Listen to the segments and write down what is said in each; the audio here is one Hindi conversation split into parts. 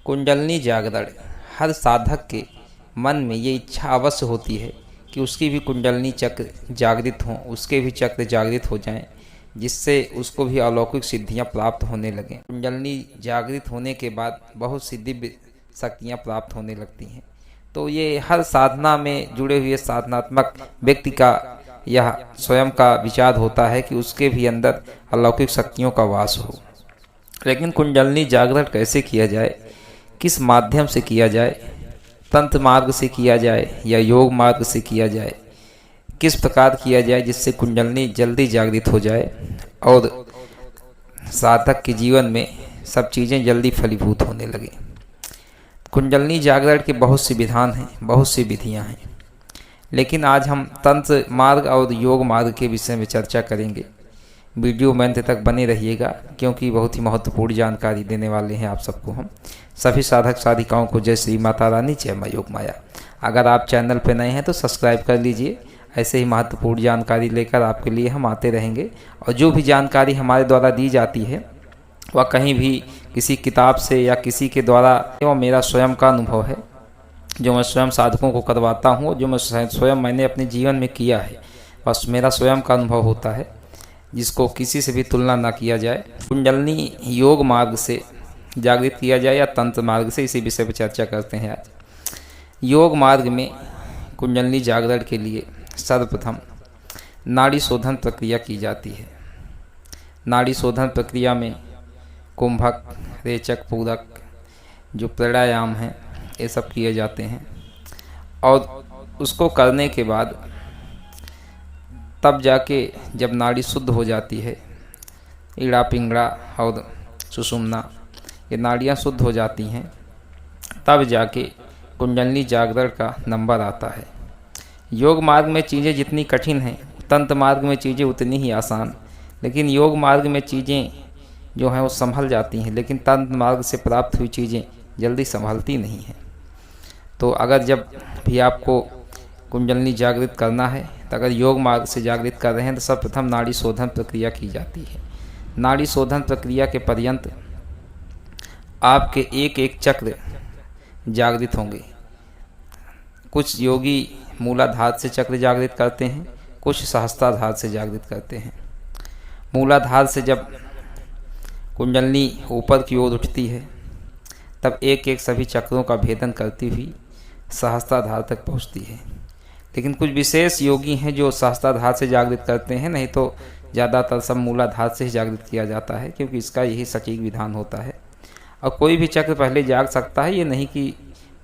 कुंडलनी जागरण। हर साधक के मन में ये इच्छा अवश्य होती है कि उसकी भी कुंडलनी चक्र जागृत हों, उसके भी चक्र जागृत हो जाएं, जिससे उसको भी अलौकिक सिद्धियां प्राप्त होने लगें। कुंडलनी जागृत होने के बाद बहुत सी दिव्य शक्तियां प्राप्त होने लगती हैं। तो ये हर साधना में जुड़े हुए साधनात्मक व्यक्ति का यह स्वयं का विचार होता है कि उसके भी अंदर अलौकिक शक्तियों का वास हो। लेकिन कुंडलनी जागरण कैसे किया जाए, किस माध्यम से किया जाए, तंत्र मार्ग से किया जाए या योग मार्ग से किया जाए, किस प्रकार किया जाए जिससे कुंडलनी जल्दी जागृत हो जाए और साधक के जीवन में सब चीज़ें जल्दी फलीभूत होने लगें। कुंडलनी जागरण के बहुत से विधान हैं, बहुत सी विधियां हैं, लेकिन आज हम तंत्र मार्ग और योग मार्ग के विषय में चर्चा करेंगे। वीडियो में अंत तक बने रहिएगा, क्योंकि बहुत ही महत्वपूर्ण जानकारी देने वाले हैं आप सबको हम। सभी साधक साधिकाओं को जय श्री माता रानी, जय मां योग माया। अगर आप चैनल पर नए हैं तो सब्सक्राइब कर लीजिए। ऐसे ही महत्वपूर्ण जानकारी लेकर आपके लिए हम आते रहेंगे। और जो भी जानकारी हमारे द्वारा दी जाती है वह कहीं भी किसी किताब से या किसी के द्वारा, वो मेरा स्वयं का अनुभव है, जो मैं स्वयं साधकों को करवाता हूँ, जो मैं स्वयं मैंने अपने जीवन में किया है, बस मेरा स्वयं का अनुभव होता है, जिसको किसी से भी तुलना ना किया जाए। कुंडलनी योग मार्ग से जागृत किया जाए या तंत्र मार्ग से, इसी विषय पर चर्चा करते हैं आज। योग मार्ग में कुंडलनी जागरण के लिए सर्वप्रथम नाड़ी शोधन प्रक्रिया की जाती है। नाड़ी शोधन प्रक्रिया में कुंभक, रेचक, पूरक, जो प्राणायाम हैं, ये सब किए जाते हैं। और उसको करने के बाद तब जाके जब नाड़ी शुद्ध हो जाती है, ईड़ा, पिंगड़ा और सुषुम्ना, ये नाड़ियाँ शुद्ध हो जाती हैं, तब जाके कुंडलनी जागरण का नंबर आता है। योग मार्ग में चीज़ें जितनी कठिन हैं, तंत्र मार्ग में चीज़ें उतनी ही आसान, लेकिन योग मार्ग में चीज़ें जो हैं वो संभल जाती हैं, लेकिन तंत्र मार्ग से प्राप्त हुई चीज़ें जल्दी संभलती नहीं हैं। तो अगर जब भी आपको कुंडलनी जागृत करना है, तो अगर योग मार्ग से जागृत कर रहे हैं तो सर्वप्रथम नाड़ी शोधन प्रक्रिया की जाती है। नाड़ी शोधन प्रक्रिया के पर्यंत आपके एक एक चक्र जागृत होंगे। कुछ योगी मूलाधार से चक्र जागृत करते हैं, कुछ सहस्त्राधार से जागृत करते हैं। मूलाधार से जब कुंडलनी ऊपर की ओर उठती है, तब एक एक सभी चक्रों का भेदन करती हुई सहस्त्राधार तक पहुंचती है। लेकिन कुछ विशेष योगी हैं जो सहस्त्राधार से जागृत करते हैं, नहीं तो ज़्यादातर सब मूलाधार से ही जागृत किया जाता है, क्योंकि इसका यही सटीक विधान होता है। और कोई भी चक्र पहले जाग सकता है, ये नहीं कि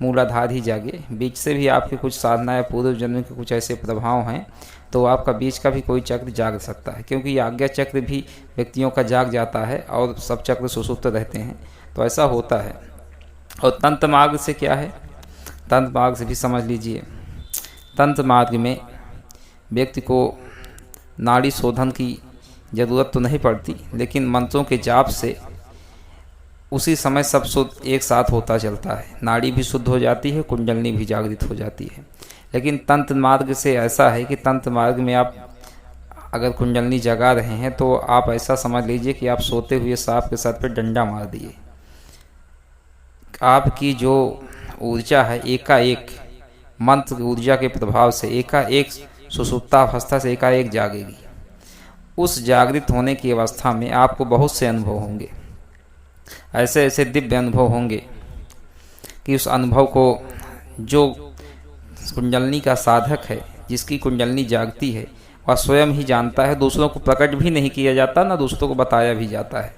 मूलाधार ही जागे। बीच से भी आपके कुछ साधना या पूर्व जन्म के कुछ ऐसे प्रभाव हैं, तो आपका बीच का भी कोई चक्र जाग सकता है, क्योंकि ये आज्ञा चक्र भी व्यक्तियों का जाग जाता है और सब चक्र सुषुप्त रहते हैं, तो ऐसा होता है। और तंत्र मार्ग से क्या है, तंत्र मार्ग से भी समझ लीजिए। तंत्र मार्ग में व्यक्ति को नाड़ी शोधन की ज़रूरत तो नहीं पड़ती, लेकिन मंत्रों के जाप से उसी समय सब शुद्ध एक साथ होता चलता है। नाड़ी भी शुद्ध हो जाती है, कुंडलनी भी जागृत हो जाती है। लेकिन तंत्र मार्ग से ऐसा है कि तंत्र मार्ग में आप अगर कुंडलनी जगा रहे हैं तो आप ऐसा समझ लीजिए कि आप सोते हुए सांप के सर पर डंडा मार दिए। आपकी जो ऊर्जा है एकाएक मंत्र ऊर्जा के प्रभाव से एकाएक सुषुप्तावस्था से एकाएक जागेगी। उस जागृत होने की अवस्था में आपको बहुत से अनुभव होंगे, ऐसे ऐसे दिव्य अनुभव होंगे कि उस अनुभव को जो कुंडलनी का साधक है, जिसकी कुंडलनी जागती है, वह स्वयं ही जानता है। दूसरों को प्रकट भी नहीं किया जाता, ना दूसरों को बताया भी जाता है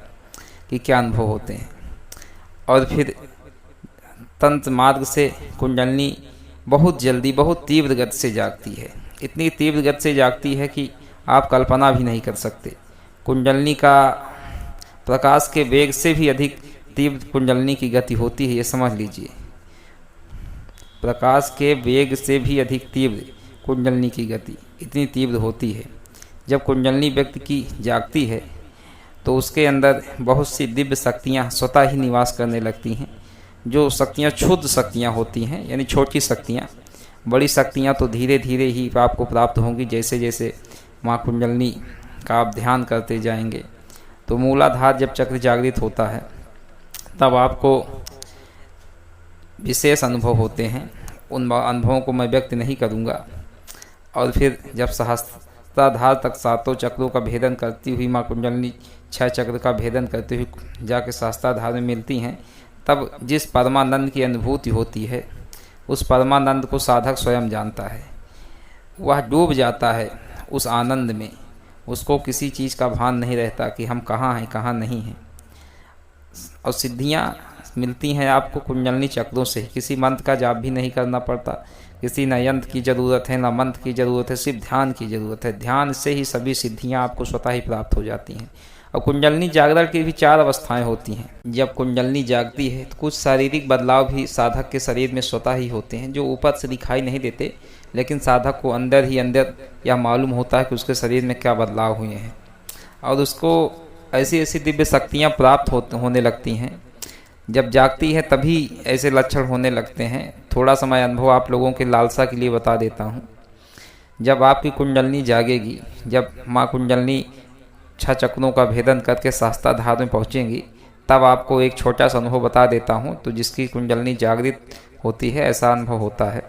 कि क्या अनुभव होते हैं। और फिर तंत्र मार्ग से कुंडलनी बहुत जल्दी, बहुत तीव्र गति से जागती है। इतनी तीव्र गति से जागती है कि आप कल्पना भी नहीं कर सकते। कुंडलनी का प्रकाश के वेग से भी अधिक तीव्र कुंडलनी की गति होती है, ये समझ लीजिए। प्रकाश के वेग से भी अधिक तीव्र कुंडलनी की गति इतनी तीव्र होती है। जब कुंडलनी व्यक्ति की जागती है तो उसके अंदर बहुत सी दिव्य शक्तियाँ स्वतः ही निवास करने लगती हैं। जो शक्तियाँ क्षुद्र शक्तियाँ होती हैं, यानी छोटी शक्तियाँ, बड़ी शक्तियाँ तो धीरे धीरे ही आपको प्राप्त होंगी। जैसे जैसे माँ कुंडलनी का आप ध्यान करते जाएंगे, तो मूलाधार जब चक्र जागृत होता है तब आपको विशेष अनुभव होते हैं, उन अनुभवों को मैं व्यक्त नहीं करूँगा। और फिर जब सहस्त्राधार तक सातों चक्रों का भेदन करती हुई माँ कुंडलिनी 6 चक्र का भेदन करते हुए जाके सहस्त्राधार में मिलती हैं, तब जिस परमानंद की अनुभूति होती है उस परमानंद को साधक स्वयं जानता है। वह डूब जाता है उस आनंद में, उसको किसी चीज़ का भान नहीं रहता कि हम कहाँ हैं कहाँ नहीं हैं। और सिद्धियाँ मिलती हैं आपको कुंडलिनी चक्रों से। किसी मंत्र का जाप भी नहीं करना पड़ता, किसी न यंत्र की ज़रूरत है न मंत्र की ज़रूरत है, सिर्फ ध्यान की ज़रूरत है। ध्यान से ही सभी सिद्धियाँ आपको स्वतः ही प्राप्त हो जाती हैं। और कुंडलिनी जागरण की भी 4 अवस्थाएं होती हैं। जब कुंडलिनी जागती है तो कुछ शारीरिक बदलाव भी साधक के शरीर में स्वतः ही होते हैं, जो ऊपर से दिखाई नहीं देते, लेकिन साधक को अंदर ही अंदर यह मालूम होता है कि उसके शरीर में क्या बदलाव हुए हैं। और उसको ऐसी ऐसी दिव्य शक्तियाँ प्राप्त होने लगती हैं। जब जागती है तभी ऐसे लक्षण होने लगते हैं। थोड़ा समय अनुभव आप लोगों के लालसा के लिए बता देता हूँ। जब आपकी कुंडलिनी जागेगी, जब माँ कुंडलिनी 6 चक्रों का भेदन करके सहस्त्राधार में पहुँचेंगी, तब आपको एक छोटा सा अनुभव बता देता हूँ। तो जिसकी कुंडलिनी जागृत होती है ऐसा अनुभव होता है।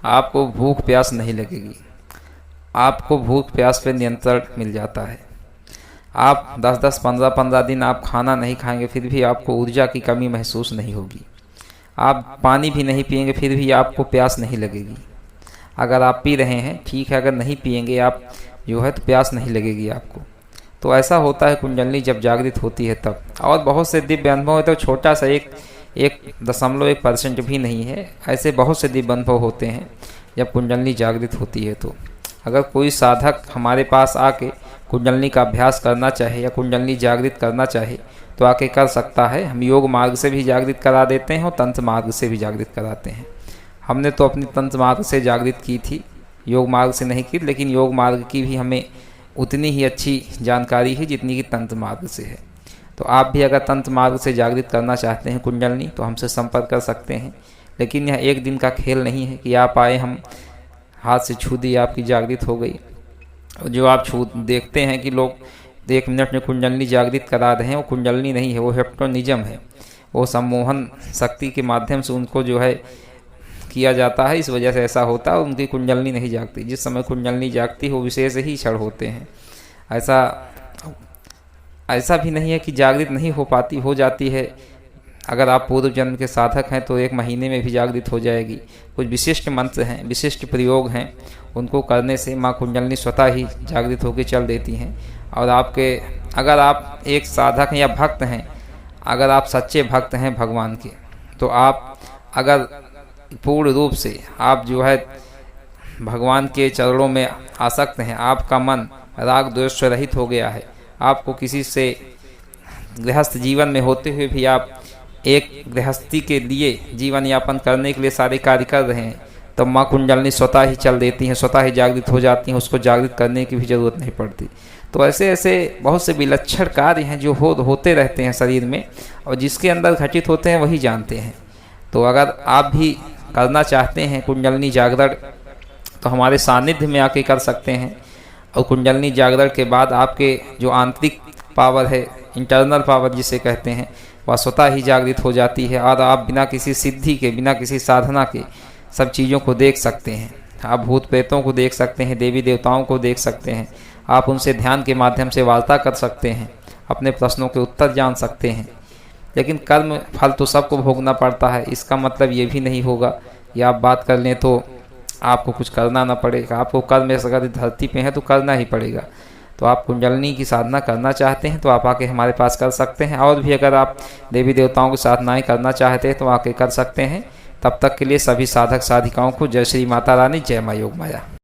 आपको भूख प्यास नहीं लगेगी, आपको भूख प्यास पे नियंत्रण मिल जाता है। आप 10-10, 15-15 दिन आप खाना नहीं खाएंगे, फिर भी आपको ऊर्जा की कमी महसूस नहीं होगी। आप पानी भी नहीं पिएंगे, फिर भी आपको प्यास नहीं लगेगी। अगर आप पी रहे हैं ठीक है, अगर नहीं पिएंगे आप जो है तो प्यास नहीं लगेगी आपको। तो ऐसा होता है कुंडलिनी जब जागृत होती है तब। और बहुत से दिव्य अनुभव है, तो छोटा सा 1.1% भी नहीं है, ऐसे बहुत से दिव्य अनुभव होते हैं जब कुंडलिनी जागृत होती है। तो अगर कोई साधक हमारे पास आके कुंडलिनी का अभ्यास करना चाहे या कुंडलिनी जागृत करना चाहे तो आके कर सकता है। हम योग मार्ग से भी जागृत करा देते हैं और तंत्र मार्ग से भी जागृत कराते हैं। हमने तो अपनी तंत्र मार्ग से जागृत की थी, योग मार्ग से नहीं की, लेकिन योग मार्ग की भी हमें उतनी ही अच्छी जानकारी है जितनी कि तंत्र मार्ग से है। तो आप भी अगर तंत्र मार्ग से जागृत करना चाहते हैं कुंडलिनी तो हमसे संपर्क कर सकते हैं। लेकिन यह एक दिन का खेल नहीं है कि आप आए, हम हाथ से छू दी, आपकी जागृत हो गई। और जो आप देखते हैं कि लोग 1 मिनट में कुंडलिनी जागृत करा रहे हैं, वो कुंडलिनी नहीं है, वो हिप्नोटिज्म है। वो सम्मोहन शक्ति के माध्यम से उनको जो है किया जाता है, इस वजह से ऐसा होता है। उनकी कुंडलिनी नहीं जागती। जिस समय कुंडलिनी जागती है वो विशेष ही क्षण होते हैं। ऐसा भी नहीं है कि जागृत नहीं हो पाती, हो जाती है। अगर आप पूर्व जन्म के साधक हैं तो 1 महीने में भी जागृत हो जाएगी। कुछ विशिष्ट मंत्र हैं, विशिष्ट प्रयोग हैं, उनको करने से माँ कुंडलिनी स्वतः ही जागृत होकर चल देती हैं। और अगर आप एक साधक हैं या भक्त हैं, अगर आप सच्चे भक्त हैं भगवान के, तो आप अगर पूर्ण रूप से आप जो है भगवान के चरणों में आसक्त हैं, आपका मन राग द्वेष से रहित हो गया है, आपको किसी से गृहस्थ जीवन में होते हुए भी आप एक गृहस्थी के लिए जीवन यापन करने के लिए सारे कार्य कर रहे हैं, तो माँ कुंडलिनी स्वतः ही चल देती हैं, स्वतः ही जागृत हो जाती हैं, उसको जागृत करने की भी ज़रूरत नहीं पड़ती। तो ऐसे ऐसे बहुत से विलक्षण कार्य हैं जो होते रहते हैं शरीर में, और जिसके अंदर घटित होते हैं वही जानते हैं। तो अगर आप भी करना चाहते हैं कुंडलिनी जागरण तो हमारे सानिध्य में आके कर सकते हैं। और कुंडलिनी जागरण के बाद आपके जो आंतरिक पावर है, इंटरनल पावर जिसे कहते हैं, वह स्वतः ही जागृत हो जाती है। और आप बिना किसी सिद्धि के, बिना किसी साधना के सब चीज़ों को देख सकते हैं। आप भूत प्रेतों को देख सकते हैं, देवी देवताओं को देख सकते हैं, आप उनसे ध्यान के माध्यम से वार्ता कर सकते हैं, अपने प्रश्नों के उत्तर जान सकते हैं। लेकिन कर्म फल तो सबको भोगना पड़ता है। इसका मतलब ये भी नहीं होगा कि आप बात कर लें तो आपको कुछ करना ना पड़ेगा। आपको कर्म अगर धरती पे है तो करना ही पड़ेगा। तो आप कुंडलिनी की साधना करना चाहते हैं तो आप आके हमारे पास कर सकते हैं। और भी अगर आप देवी देवताओं की साधनाएँ करना चाहते हैं तो आके कर सकते हैं। तब तक के लिए सभी साधक साधिकाओं को जय श्री माता रानी, जय माँ योग माया।